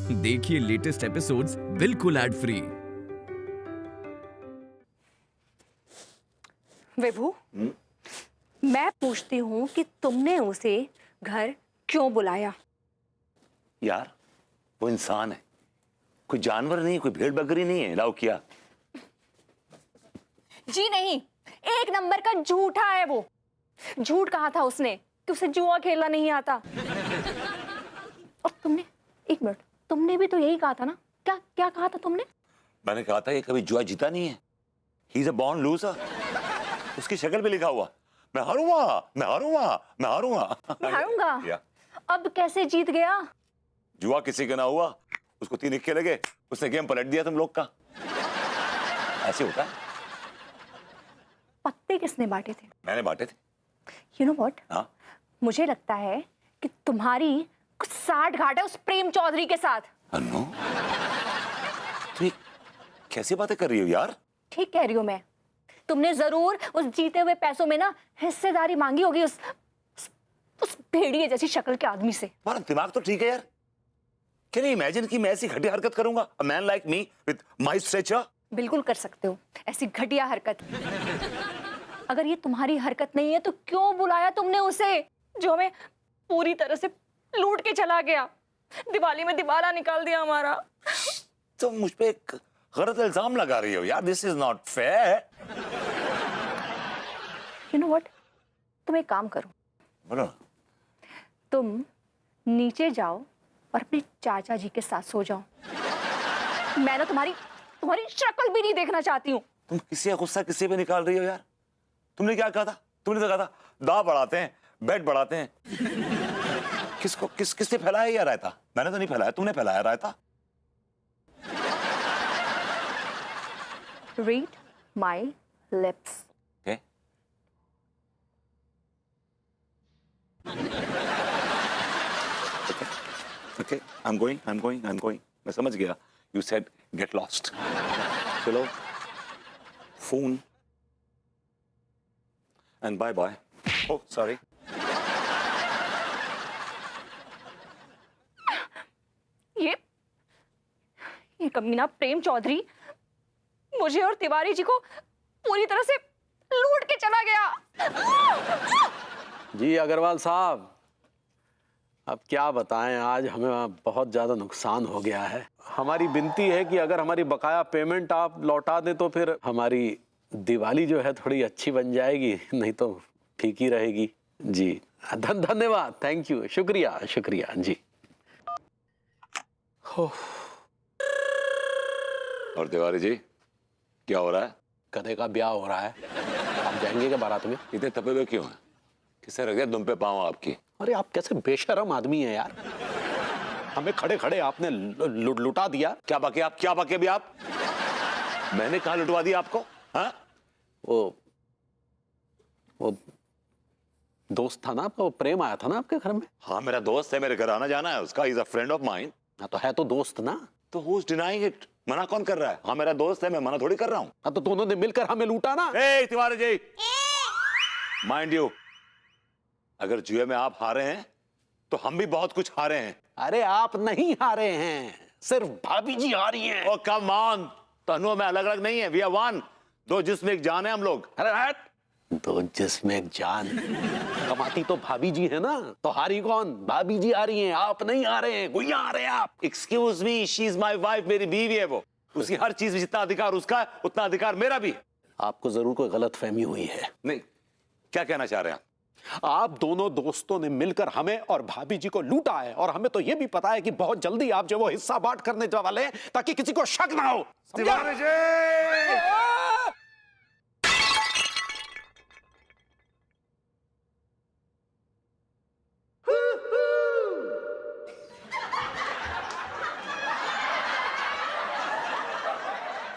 देखिए latest episodes बिल्कुल ad free. विभू, मैं पूछती हूँ कि तुमने उसे घर क्यों बुलाया? यार वो इंसान है, कोई जानवर नहीं, कोई भेड़ बकरी नहीं है। लाओ किया जी नहीं, एक नंबर का झूठा है वो। झूठ कहा था उसने कि उसे जुआ खेलना नहीं आता। और तुमने, एक मिनट, तुमने भी तो यही कहा था ना? क्या क्या कहा था तुमने? मैंने कहा था ये कभी जुआ जीता नहीं है। He is a born loser. उसकी शक्ल पे लिखा हुआ मैं हारूंगा, मैं हारूंगा, मैं हारूंगा, मैं हारूंगा। या। अब कैसे जीत गया? जुआ किसी का ना हुआ, उसको 3 इक्के लगे, उसने गेम पलट दिया तुम लोग का। ऐसे होता है। पत्ते किसने बांटे थे? मैंने बांटे थे। यू नो व्हाट, हाँ, मुझे लगता है कि तुम्हारी कुछ साठ घाट है उस प्रेम चौधरी के साथ। अन्नो तुम कैसी बातें कर रही हो यार? ठीक कह रही हूं मैं। तुमने जरूर उस जीते हुए पैसों में ना हिस्सेदारी मांगी होगी उस भेड़िए जैसी शक्ल के आदमी से। तुम्हारा दिमाग तो ठीक है यार। कैन यू इमेजिन कि मैं ऐसी घटिया हरकत करूंगा? A man like me with my stretcher. बिल्कुल कर सकते हो ऐसी घटिया हरकत। अगर ये तुम्हारी हरकत नहीं है तो क्यों बुलाया तुमने उसे, जो हमें पूरी तरह से लूट के चला गया? दिवाली में दिवाला निकाल दिया हमारा। तुम मुझ पे एक गलत इल्जाम लगा रही हो यार। This is not fair. You know what, तुम एक काम करो, बोलो। तुम नीचे जाओ और अपने चाचा जी के साथ सो जाओ। मैं ना तुम्हारी शक्ल भी नहीं देखना चाहती हूँ। तुम किसी का गुस्सा किसी पे निकाल रही हो यार? तुमने क्या कहा था? तुमने तो कहा था दाव बढ़ाते हैं, बेड बढ़ाते हैं। किसने फैलाया यार रायता? मैंने तो नहीं फैलाया, तुमने फैलाया रायता। Read my lips. Okay. Okay. I'm going. मैं समझ गया। You said get lost. चलो, phone and bye bye. Oh, sorry. ये कमीना प्रेम चौधरी मुझे और तिवारी जी को पूरी तरह से लूट के चला गया। जी अग्रवाल साहब, अब क्या बताएं, आज हमें बहुत ज़्यादा नुकसान हो गया है। हमारी विनती है कि अगर हमारी बकाया पेमेंट आप लौटा दें तो फिर हमारी दिवाली जो है थोड़ी अच्छी बन जाएगी, नहीं तो ठीक ही रहेगी। जी धन्यवाद, थैंक यू, शुक्रिया शुक्रिया जी। और तिवारी जी क्या हो रहा है? गधे का ब्याह हो रहा है। आप जाएंगे क्या बारात में? इतने तपे हुए क्यों हैं? किससे रख दिया दुम पे पाँव आपकी? अरे आप कैसे बेशरम आदमी हैं यार, हमें खड़े खड़े आपने लुटा दिया। क्या बाकी अभी आप? मैंने कहा लुटवा दिया आपको? हाँ, वो दोस्त था ना आपका, वो प्रेम आया था ना आपके घर में। हाँ मेरा दोस्त है, मेरे घर आना जाना है उसका। Is a friend of mine. हाँ तो है तो दोस्त ना। तो हु इज डिनाइंग इट? मना कौन कर रहा है? हाँ मेरा दोस्त है, मैं मना थोड़ी कर रहा हूँ। हाँ तो दोनों ने मिलकर हमें लूटा ना। ए तिवारी जी, माइंड यू, अगर जुए में आप हारे हैं तो हम भी बहुत कुछ हारे हैं। अरे आप नहीं हारे हैं, सिर्फ भाभी जी हारी हैं। ओ कम ऑन, तनु में अलग अलग नहीं है, वी आर वन। दो जिस्म एक जान है हम लोग। अरे हट, दो जिस्म एक जान। कमाती तो भाभी जी है ना, तो हारी कौन? भाभी जी हारी हैं, आप नहीं हारे हैं, गुइया हारे हैं आप। Excuse me, she is my wife, मेरी बीवी है वो। उसकी हर चीज में जितना अधिकार उसका है उतना अधिकार मेरा भी। आपको जरूर कोई गलत फहमी हुई है। नहीं, क्या कहना चाह रहे हैं आप दोनों दोस्तों ने मिलकर हमें और भाभी जी को लूटा है, और हमें तो यह भी पता है कि बहुत जल्दी आप जो वो हिस्सा बांट करने वाले हैं, ताकि किसी को शक ना हो। तिवारी जी!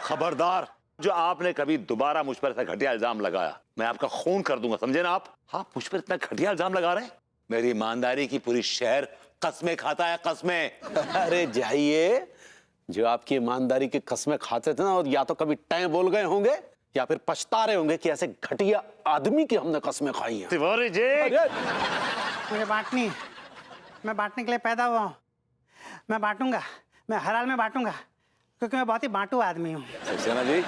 खबरदार, जो आपने कभी दोबारा मुझ पर ऐसा घटिया इल्जाम लगाया, मैं आपका खून कर दूंगा, समझे ना आप? आप मुझ पर इतना घटिया इल्जाम लगा रहे हैं? मेरी ईमानदारी की पूरी शहर कस्में खाता है, कस्में। अरे जाइए, जो आपकी ईमानदारी की कस्में खाते थे ना, और या तो कभी टैं बोल गए होंगे या फिर पछता रहे होंगे कि ऐसे घटिया आदमी की हमने कस्में खाई हैं। तिवारी जी! मुझे बांटनी है, मैं बांटने के लिए पैदा हुआ हूँ, मैं बांटूंगा, मैं हर हाल में बांटूंगा, क्योंकि मैं बहुत ही बांटू आदमी हूँ। सक्सेना जी,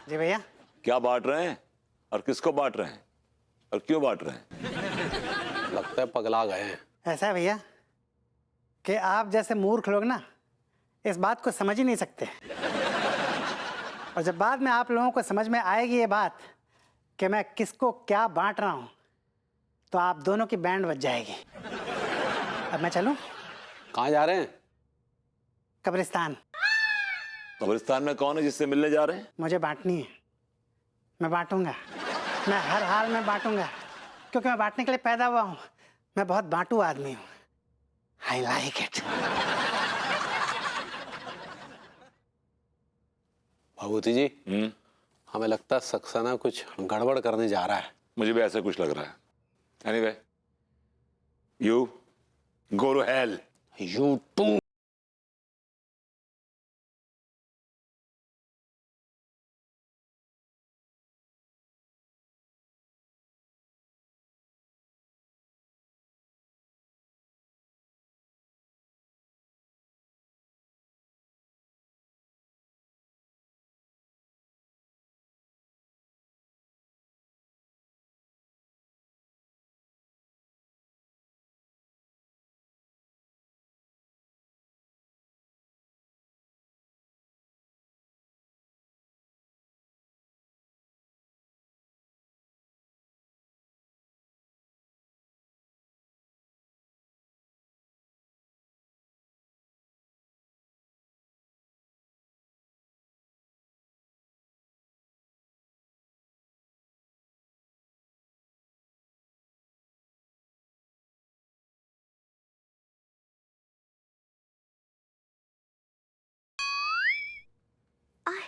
जी भैया। क्या बांट रहे हैं और किसको बांट रहे हैं और क्यों बांट रहे हैं? लगता है पगला गए हैं। ऐसा है भैया कि आप जैसे मूर्ख लोग ना इस बात को समझ ही नहीं सकते, और जब बाद में आप लोगों को समझ में आएगी ये बात कि मैं किसको क्या बांट रहा हूँ, तो आप दोनों की बैंड बज जाएगी। अब मैं चलूं? कहाँ जा रहे हैं? कब्रिस्तान। कब्रिस्तान में कौन है जिससे मिलने जा रहे हैं? मुझे बांटनी है, मैं बांटूंगा, मैं हर हाल में बांटूंगा, क्योंकि मैं बांटने के लिए पैदा हुआ हूँ। मैं बहुत बांटू आदमी हूँ। I like it. भभूति जी, हमें लगता है सक्सेना कुछ गड़बड़ करने जा रहा है। मुझे भी ऐसा कुछ लग रहा है। Anyway, you go to hell. You too.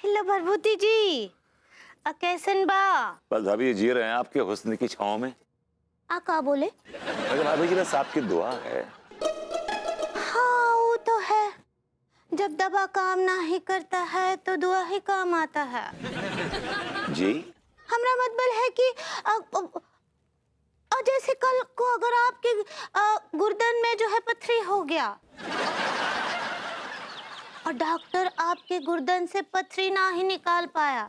Hello Bharbhuti ji, कैसन बा? बस भाभी ये जी रहे हैं आपके हुस्न की छांव में। आ का बोले? लेकिन भाभी जी बस आपकी दुआ है। हाँ वो तो है, जब दवा काम नहीं करता है तो दुआ ही काम आता है। जी हमरा मतलब है कि जैसे कल को अगर आपके गुर्दन में जो है पथरी हो गया और डॉक्टर आपके गुर्दन से पथरी ना ही निकाल पाया,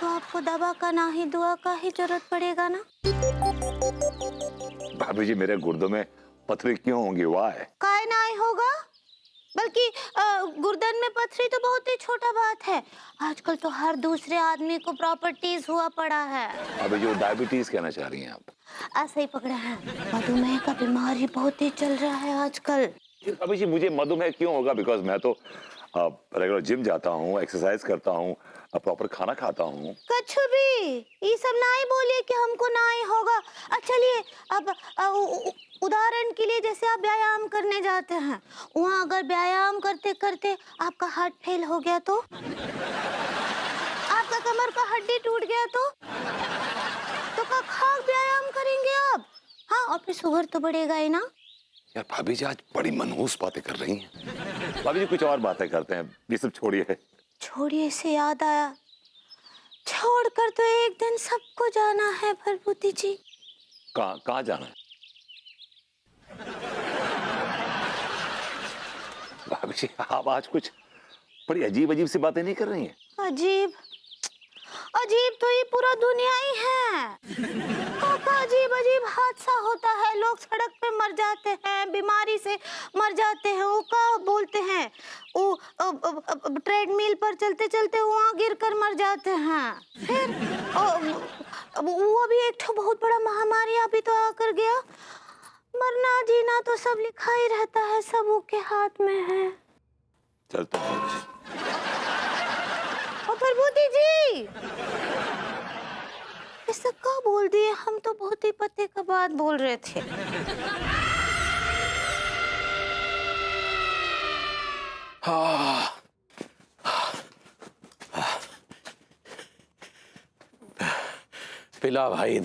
तो आपको दवा का ना ही दुआ का ही जरूरत पड़ेगा ना। भाभी जी मेरे गुर्दों में पथरी क्यों होंगी? वाह है काय नहीं होगा, बल्कि गुर्दन में पथरी तो बहुत ही छोटा बात है। आजकल तो हर दूसरे आदमी को प्रॉपर्टीज हुआ पड़ा है। अभी जो डायबिटीज कहना चाह रही हैं आप? ऐसा ही पकड़ा है, मधुमेह का बीमारी बहुत ही चल रहा है आजकल। अभी जी मुझे मधुमेह क्यों होगा? बिकॉज मैं तो रेगुलर जिम जाता हूँ, एक्सरसाइज करता हूँ, प्रॉपर खाना खाता हूँ। कछु भी ये सब ना ही बोलिए कि हमको ना ही होगा। चलिए अब उदाहरण के लिए जैसे आप व्यायाम करने जाते हैं, वहाँ अगर व्यायाम करते करते आपका हार्ट फेल हो गया तो, आपका कमर का हड्डी टूट गया तो खाक व्यायाम करेंगे आप? हाँ, और फिर शुगर तो बढ़ेगा ही ना। यार भाभी जी आज बड़ी मनहूस बातें कर रही हैं। भाभी जी कुछ और बातें करते हैं, ये सब छोड़िए। छोड़िए से याद आया, छोड़कर तो एक दिन सबको जाना है भरभूति जी। कहाँ जाना है? भाभी जी आप आज कुछ बड़ी अजीब अजीब सी बातें नहीं कर रही हैं? अजीब अजीब तो ये पूरा दुनिया ही है। काका अजीब अजीब हादसा होता है, लोग सड़क पे मर जाते हैं, बीमारी से मर जाते हैं। वो क्या बोलते हैं, वो ट्रेडमिल पर चलते चलते वहाँ गिर कर मर जाते हैं। फिर वो अभी एक तो बहुत बड़ा महामारी अभी तो आकर गया। मरना जीना तो सब लिखा ही रहता है, सब उसके हाथ में है। चलते हैं प्रभुति जी, ऐसा क्या बोल दिए? हम तो बहुत ही पते का बात बोल रहे थे। पिला भाई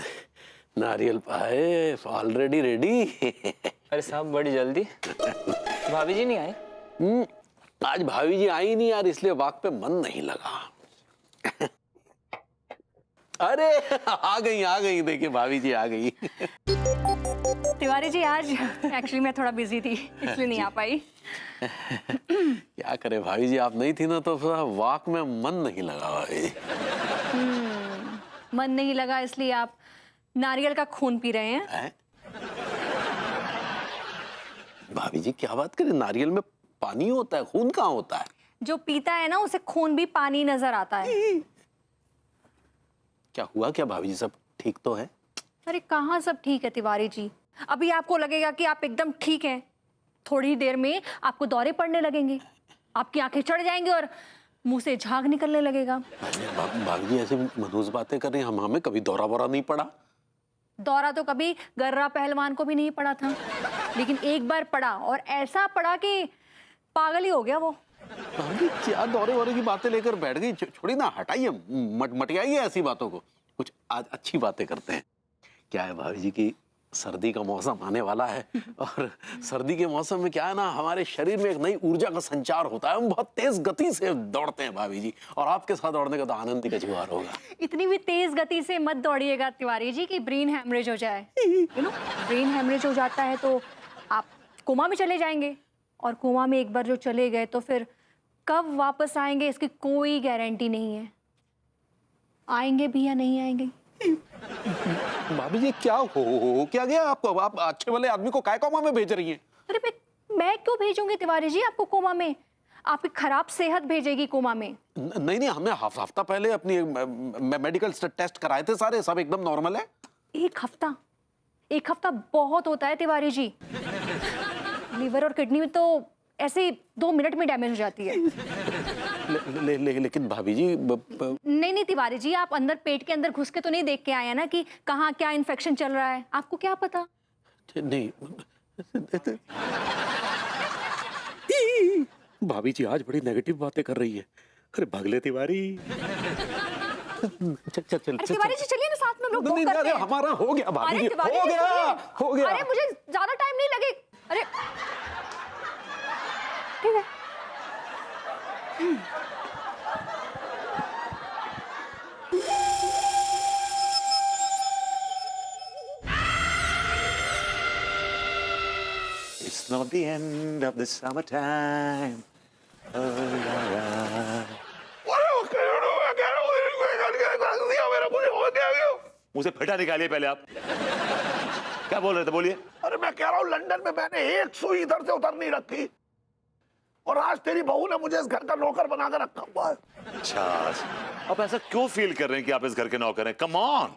नारियल पाए, ऑलरेडी रेडी। अरे साहब बड़ी जल्दी, भाभी जी नहीं आए? आज भाभी जी आई नहीं यार, इसलिए वाक पे मन नहीं लगा। अरे आ गई देखिए भाभी जी आ गई। तिवारी जी आज एक्चुअली मैं थोड़ा बिजी थी इसलिए नहीं आ पाई। क्या करे भाभी जी, आप नहीं थी ना तो फिर वाक में मन नहीं लगा भाई। मन नहीं लगा इसलिए आप नारियल का खून पी रहे हैं? भाभी जी क्या बात करें, नारियल में पानी होता है, खून कहाँ होता है? जो पीता है ना उसे खून भी पानी नजर आता है। क्या हुआ क्या भाभी जी, सब ठीक तो है? अरे कहाँ सब ठीक है तिवारी जी, अभी आपको लगेगा कि आप एकदम ठीक हैं, थोड़ी देर में आपको दौरे पड़ने लगेंगे, आपकी आंखें चढ़ जाएंगी और मुंह से झाग निकलने लगेगा। भाभी जी ऐसे मनहूस बातें कर रहे हैं, हमें कभी दौरा वोरा नहीं पड़ा। दौरा तो कभी गर्रा पहलवान को भी नहीं पड़ा था, लेकिन एक बार पड़ा और ऐसा पड़ा कि पागल ही हो गया वो। भाभी क्या दौरे वोरे की बातें लेकर बैठ गई, छोड़ी ना, हटाइए, मटियाइए ऐसी बातों को, कुछ आज अच्छी बातें करते हैं। क्या है भाभी जी की सर्दी का मौसम आने वाला है और सर्दी के मौसम में क्या है ना, हमारे शरीर में एक नई ऊर्जा का संचार होता है, हम बहुत तेज गति से दौड़ते हैं भाभी जी, और आपके साथ दौड़ने का तो आनंद ही कुछ और होगा। इतनी भी तेज गति से मत दौड़िएगा तिवारी जी कि ब्रेन हैमरेज हो जाए। ब्रेन हैमरेज हो जाता है तो आप कोमा में चले जाएंगे, और कोमा में एक बार जो चले गए तो फिर कब वापस आएंगे इसकी कोई गारंटी नहीं है, आएंगे भी या नहीं आएंगे। भाभी जी क्या हो क्या गया आपको, आप अच्छे वाले आदमी को काय कोमा में भेज रही हैं? अरे मैं क्यों भेजूंगी तिवारी जी आपको कोमा में, आपकी खराब सेहत भेजेगी कोमा में। नहीं, हमने हफ्ता पहले अपनी मेडिकल टेस्ट कराए थे, सारे सब एकदम नॉर्मल है। एक हफ्ता बहुत होता है तिवारी जी, लीवर और किडनी में तो ऐसे 2 मिनट में डैमेज हो जाती है। लेकिन भाभी जी नहीं तिवारी जी, आप अंदर पेट के अंदर घुस के तो नहीं देख के आए हैं ना कि कहाँ क्या इन्फेक्शन चल रहा है, आपको क्या पता? नहीं भाभी जी आज बड़ी नेगेटिव बातें कर रही है। अरे भगले तिवारी, चल तिवारी जी चलिए ना साथ में, लोग बुक करते हैं। हमारा हो गया भाभी जी, हो गया। अरे मुझे ज्यादा टाइम नहीं लगे। अरे ठीक है। It's not the end of the summertime. Oh, la, la. मुझे फेटा निकालिए पहले आप। क्या बोल रहे थे, बोलिए। अरे मैं कह रहा हूँ लंदन में मैंने एक सुई इधर से उधर नहीं रखी, और आज तेरी बहू ने मुझे इस घर का नौकर बनाकर रखा हुआ है। अच्छा, अब ऐसा क्यों फील कर रहे हैं कि आप इस घर के नौकर हैं? Come on.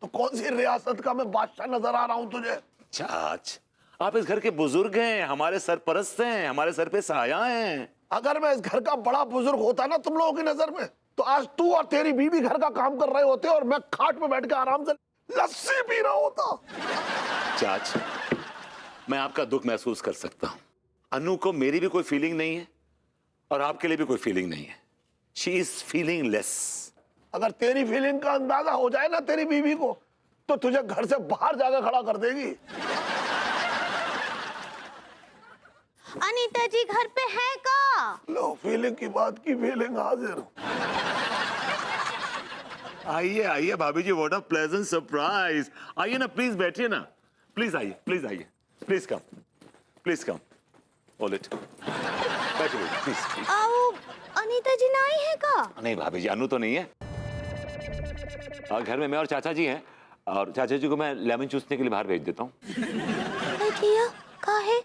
तो कौन सी रियासत का मैं बादशाह नजर आ रहा हूँ तुझे? चाच, आप इस घर के बुजुर्ग हैं, हमारे सरपरस्त हैं, हमारे सर पे साया हैं। अगर मैं इस घर का बड़ा बुजुर्ग होता ना तुम लोगों की नजर में, तो आज तू और तेरी बीवी घर का काम कर रहे होते और मैं खाट में बैठ के आराम से लस्सी पी रहा होता। चाच, मैं आपका दुख महसूस कर सकता हूं। अनु को मेरी भी कोई फीलिंग नहीं है और आपके लिए भी कोई फीलिंग नहीं है। She is feeling less. अगर तेरी फीलिंग का अंदाजा हो जाए ना तेरी बीवी को, तो तुझे घर से बाहर जाकर खड़ा कर देगी। अनीता जी घर पे है का? लो, फीलिंग की बात की फीलिंग हाजिर। आइए आइए भाभी जी, व्हाट अ प्लेजेंट सरप्राइज। आइए ना, प्लीज बैठिए ना, प्लीज आइए, प्लीज कम ऑल इट, बैठिए प्लीज। आओ, अनीता जी ना आई है का? नहीं भाभी जी, अनु तो नहीं है। घर में मैं और चाचा जी हैं, और चाचा जी को मैं लेमन चूसने के लिए बाहर भेज देता हूँ। भैया काहे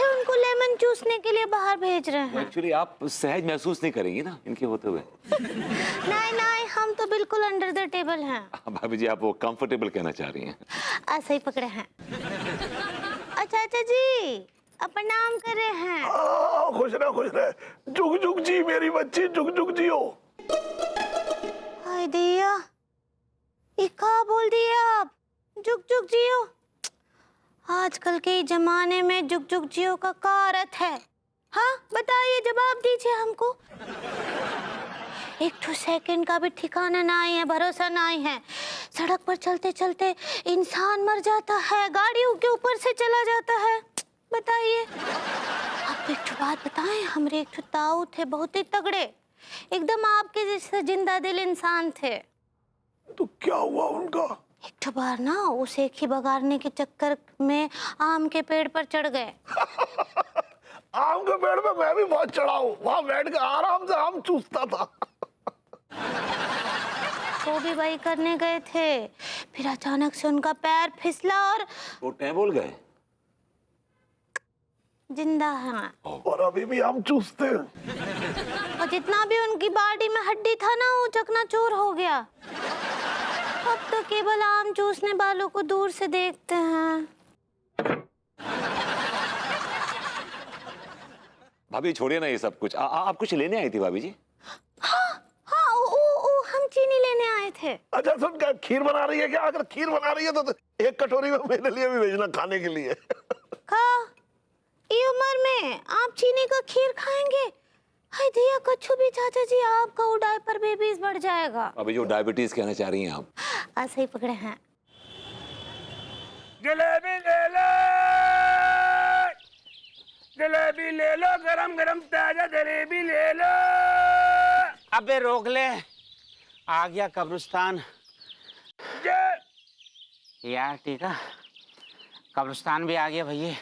उनको लेमन चूसने के लिए बाहर भेज रहे हैं? एक्चुअली आप सहज महसूस नहीं करेंगी ना इनके होते हुए। नहीं, हम तो बिल्कुल अंडर द टेबल हैं। भाभी जी, आप वो कंफर्टेबल कहना चाह रही हैं। ऐसे ही पकड़े हैं। अच्छा जी, प्रणाम कर रहे हैं। खुश रहे, जुग जुग जी मेरी बच्ची, जुग जुग जियो। हाय दिया, ये क्या बोल दिए आप? जुग जुग जियो। आजकल के जमाने में जुग जुग जियो का क्या अर्थ है? हाँ बताइए, जवाब दीजिए हमको। एक तो सेकंड का भी ठिकाना नहीं है, भरोसा नहीं है। सड़क पर चलते चलते इंसान मर जाता है, गाड़ियों के ऊपर से चला जाता है। बताइए। आपको एक बात बताएं, हमारे एक ताऊ थे, बहुत ही तगड़े, एकदम आपके जैसे जिंदा दिल इंसान थे। तो क्या हुआ उनका? एक बार ना उसे खिबगारने के चक्कर में आम के पेड़ पर चढ़ गए। आम के पेड़ पे मैं भी बहुत चढ़ा हूँ, वहां बैठ के आराम से आम चूसता था। वो भी वही करने गए थे, फिर अचानक से उनका पैर फिसला और वो टेबल गए जिंदा है। और अभी भी आम चूसते हैं। और जितना भी उनकी बॉडी में हड्डी था ना वो चकनाचूर हो गया। अब तो केवल आम चूसने वालों को दूर से देखते हैं। भाभी छोड़िए ना ये सब कुछ। आप कुछ लेने आई थी भाभी जी? हाँ, हम चीनी लेने आए थे। अच्छा सुन, क्या खीर बना रही है क्या? अगर खीर बना रही है तो एक कटोरी में मेरे लिए भी भेजना खाने के लिए। खा, ये उम्र में आप चीनी का खीर खाएंगे? हाय दिया कुछ भी चाचा जी, आपका वो डायपर बेबीज बढ़ जाएगा। अभी जो डायबिटीज कहना चाह रही हैं आप? ऐसे ही पकड़े हैं। जलेबी ले लो, जलेबी ले लो, गरम गरम ताजा जलेबी ले लो। अबे रोक ले, आ गया कब्रिस्तान। यार ठीक है, कब्रिस्तान भी आ गया भैया।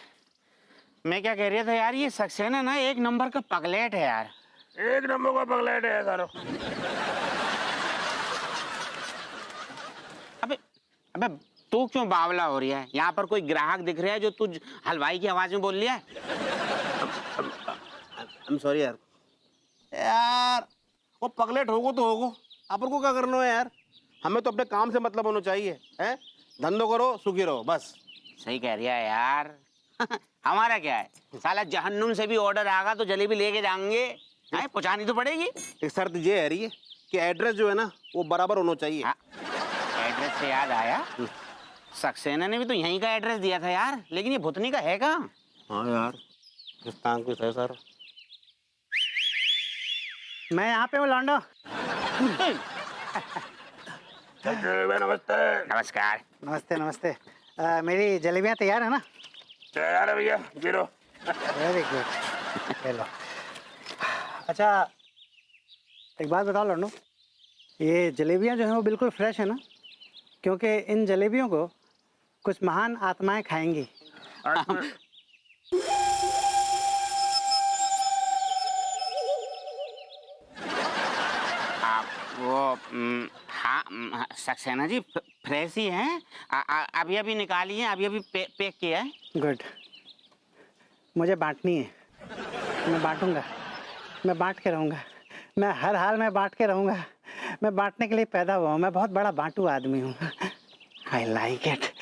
मैं क्या कह रहा था यार, ये सक्सेना ना एक नंबर का पगलेट है यार। एक नंबर का पगलेट है करो। अबे तू क्यों बावला हो रही है? यहाँ पर कोई ग्राहक दिख रहा है जो तुझ हलवाई की आवाज में बोल लिया है? I'm sorry यार। यार वो पगलेट होगो तो होगो, अपन को क्या करना है यार? हमें तो अपने काम से मतलब होना चाहिए, हैं? धंधो करो सुखी रहो बस। सही कह रही है यार। हमारा क्या है, साला जहन्नुम से भी ऑर्डर आगा तो जलेबी लेके जाएंगे, पहुंचानी तो पड़ेगी। एक शर्त ये है रही है कि एड्रेस जो है ना वो बराबर होना चाहिए। हाँ। एड्रेस से याद आया, सक्सेना ने भी तो यहीं का एड्रेस दिया था यार, लेकिन ये भुतनी का है कहाँ? हाँ यार, पाकिस्तान कुछ है सर। मैं यहाँ पे हूँ लौंडो। नमस्ते। नमस्कार। नमस्ते नमस्ते। मेरी जलेबियाँ तैयार है ना? तैयार है भैया, गिरो। वेरी गुड, ले लो। अच्छा एक बात बताओ लौंडो, ये जलेबियाँ जो हैं वो बिल्कुल फ्रेश है ना? क्योंकि इन जलेबियों को कुछ महान आत्माएं खाएंगी। वो हाँ सक्सेना जी फ्रेश ही हैं, अभी अभी निकाली है, अभी अभी पैक किया है। गुड। मुझे बांटनी है, मैं बांटूंगा, मैं बांट के रहूँगा, मैं हर हाल में बांट के रहूँगा। मैं बांटने के लिए पैदा हुआ हूँ, मैं बहुत बड़ा बांटू आदमी हूँ। I like it.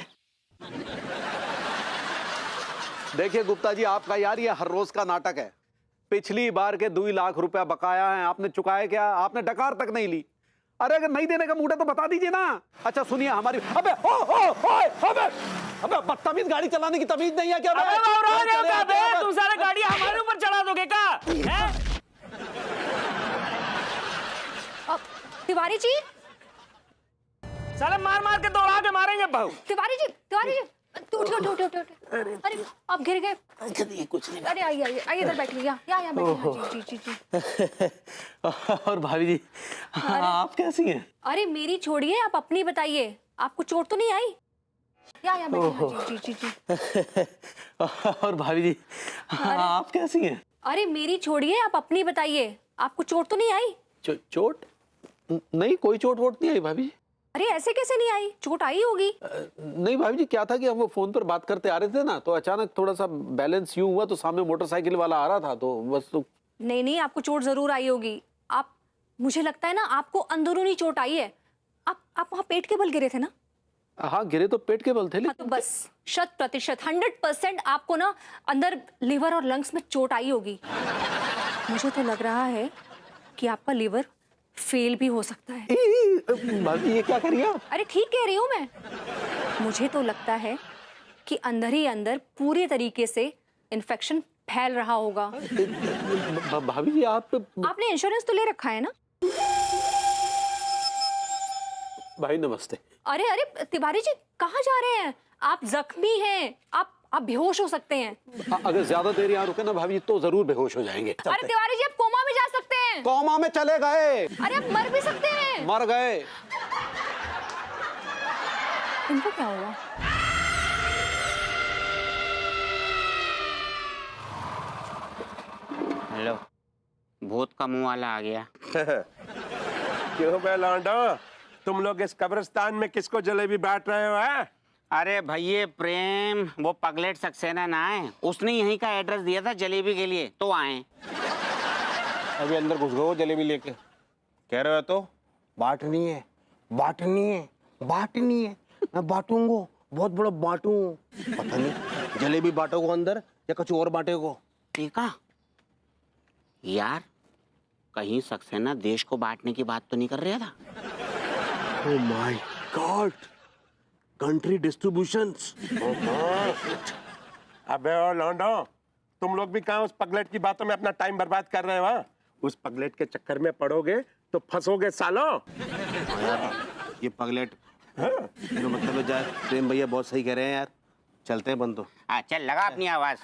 देखिए गुप्ता जी, आपका यार ये हर रोज का नाटक है। पिछली बार के 2 लाख रुपया बकाया है, आपने चुकाया क्या? आपने डकार तक नहीं ली। अरे अगर नहीं देने का मूड है तो बता दीजिए ना। अच्छा सुनिए हमारी, अबे अबे बदतमीज, गाड़ी चलाने की तमीज नहीं है क्या? तुम सारे गाड़ी हमारे ऊपर चढ़ा दोगे क्या? तिवारी जी, साले मार मार के दौड़ा के मारेंगे बहू। तिवारी जी, उठो। अरे आप गिर गए। कुछ नहीं। अरे आइए इधर बैठिए, यहाँ बैठिए। जी। और भाभी जी आप कैसी हैं? अरे मेरी छोड़िए, आप अपनी बताइए, आपको चोट तो नहीं आई? यहाँ बैठिए। जी। और भाभी जी आप कैसी हैं? अरे मेरी छोड़िए, आप अपनी बताइए, आपको चोट तो नहीं आई? चोट नहीं, कोई चोट वोट नहीं आई भाभी जी। अरे ऐसे कैसे नहीं आई? चोट आई होगी। नहीं भाभी जी, क्या था कि हम वो फोन पर बात करते आ रहे थे ना, तो अचानक थोड़ा सा बैलेंस यूं हुआ तो सामने मोटरसाइकिल वाला आ रहा था, तो बस तो। नहीं, आपको चोट जरूर आई होगी। आप, मुझे लगता है ना आपको अंदरूनी चोट आई है। आप वहाँ पेट के बल गिरे थे ना? हाँ गिरे तो पेट के बल थे। तो बस 100% 100% आपको ना अंदर लिवर और लंग्स में चोट आई होगी। मुझे तो लग रहा है कि आपका लिवर फेल भी हो सकता है। भाभी ये क्या करिए आप? अरे ठीक कह रही हूँ मैं। मुझे तो लगता है कि अंदर ही अंदर पूरे तरीके से इन्फेक्शन फैल रहा होगा। भाभी जी आपने इंश्योरेंस तो ले रखा है ना? भाई नमस्ते। अरे तिवारी जी कहाँ जा रहे हैं? आप जख्मी हैं, आप बेहोश हो सकते हैं। अगर ज्यादा देर यहाँ रुके ना भाभी जी तो जरूर बेहोश हो जाएंगे। अरे तिवारी जी आप कोमा में जा सकते हैं। कोमा में चले गए? अरे आप मर भी सकते हैं। मर गए? इनको क्या हुआ? हेलो, भूत का मुंह वाला आ गया। क्यों बे लौंडो, तुम लोग इस कब्रिस्तान में किसको जलेबी बांट रहे हो? है अरे भैये प्रेम, वो पगलेट सक्सेना ना है, उसने यहीं का एड्रेस दिया था जलेबी के लिए, तो आए। अभी अंदर घुस गए जलेबी लेके। कह रहे हो तो बांटनी है, बांटनी है, बांटनी है। मैं बांटूंगा, बहुत बड़ा बांटू। पता नहीं जलेबी बांटोगे अंदर या कुछ और बांटेगो। ठीक है यार, कहीं सक्सेना देश को बांटने की बात तो नहीं कर रहा था? Oh my God, country distributions. अबे ओ लौंडो, तुम लोग भी कहाँ उस पगलेट की बातों में अपना टाइम बर्बाद कर रहे हो? हाँ? उस पगलेट के चक्कर में पड़ोगे तो फंसोगे सालो। ये पगलेट मतलब है, प्रेम भैया बहुत सही कह रहे हैं यार। चलते हैं बंदो। हाँ चल, लगा अपनी आवाज।